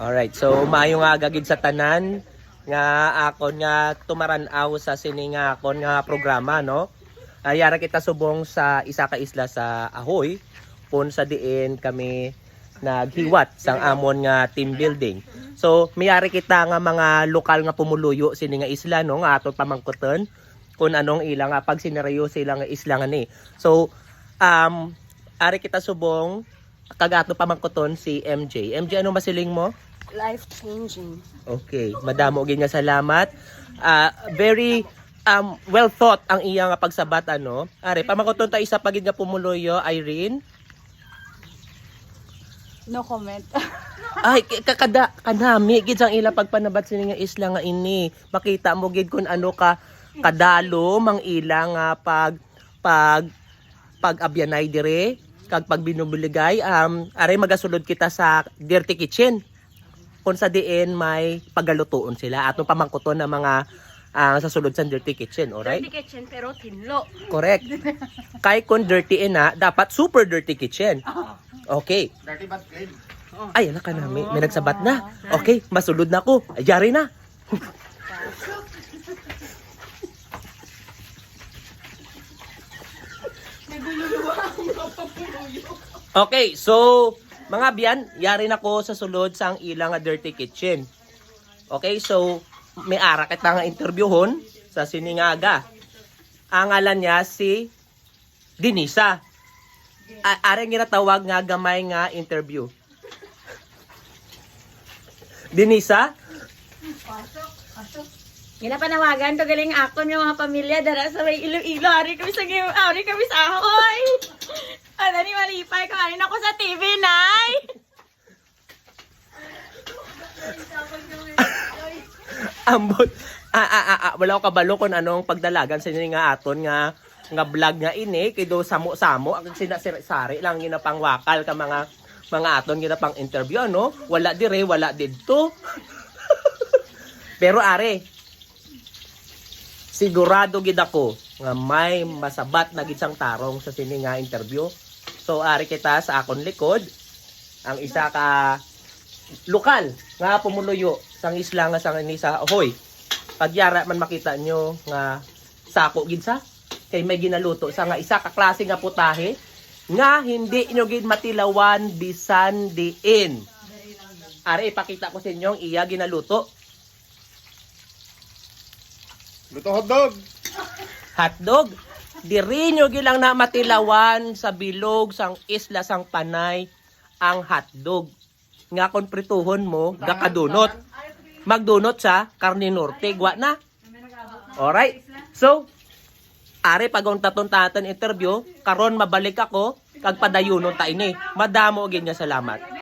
Alright, so maayo nga gagid sa tanan nga akon nga tumaranaw sa sini nga akon nga programa, no? Yara kita subong sa isa ka isla sa Ahoy kung sa diin kami naghiwat sang amon nga team building. So mayari kita nga mga lokal nga pumuluyo sini nga isla, no, nga aton pamangkuton kung anong ilang pag sinarayo sila nga isla nga ni. So ari kita subong kagato pamangkuton si MJ. MJ, ano masiling mo? Life-changing. Okay, madamo gid nga salamat. Very well thought ang iya nga pagsabat, ano. Are pamangkuton ta isa pagid nga pumuluyo, Irene. No comment. Ay kanami gid sang ila pagpanabat sini nga isla nga ini. Makita mo gid kun ano ka kadalo mang ila nga pag abyanay dire kag pag binubuligay. Are magasulod kita sa Dirty Kitchen. Kung sa diin may pagalutoon sila atong pamangkuton na mga sa sulod sa Dirty Kitchen, alright? Dirty kitchen pero tinlo. Correct. Kay kung dirty na, dapat super dirty kitchen. Okay. Dirty but clean. Ay, ala ka na, may nagsabat na. Okay, masulod na ko. Ayari na. Okay, so mga biyan, yari na ko sa sulod sa ang ilang Dirty Kitchen. Okay, so may ara kita nga interviewon sa siningaga. Ang ngalan niya si Denisa. Are nga tawag nga gamay nga interview. Denisa? Ginapanawagan to galing ako ng mga pamilya dara sa may Iloilo. Ari kami sa Ahoy. Ano ni malipay ko ano ako sa TV, nay. Ambot. Wala ko kabalo kung anong pagdalagan sa inyo nga aton nga vlog nga ini kay do samo-samo ang sinasari lang ginapang wakal ka mga aton ginapang interview, no? Wala dire, wala didto. Pero are sigurado gid ako nga may masabat na gid sang tarong sa sini nga interview. So ari kita sa akon likod ang isa ka lokal nga pumuluyo sang isla nga sang ini sa Ahoy. Pagyara man makita nyo nga sako gid sa kay may ginaluto sa nga isa ka klase nga putahe nga hindi nyo gid matilawan bisan diin. Ari ipakita ko sa inyo ang iya ginaluto. Luto hotdog. Hotdog. Diri nyo gilang na matilawan sa bilog sang isla sang Panay ang hotdog. Nga kon prituhon mo, gakadunot. Magdunot sa Carne Norte, gwa na. Alright. So, are pagong taton interview, karon mabalik ako kag padayunon ta ini. Madamo gid nga salamat.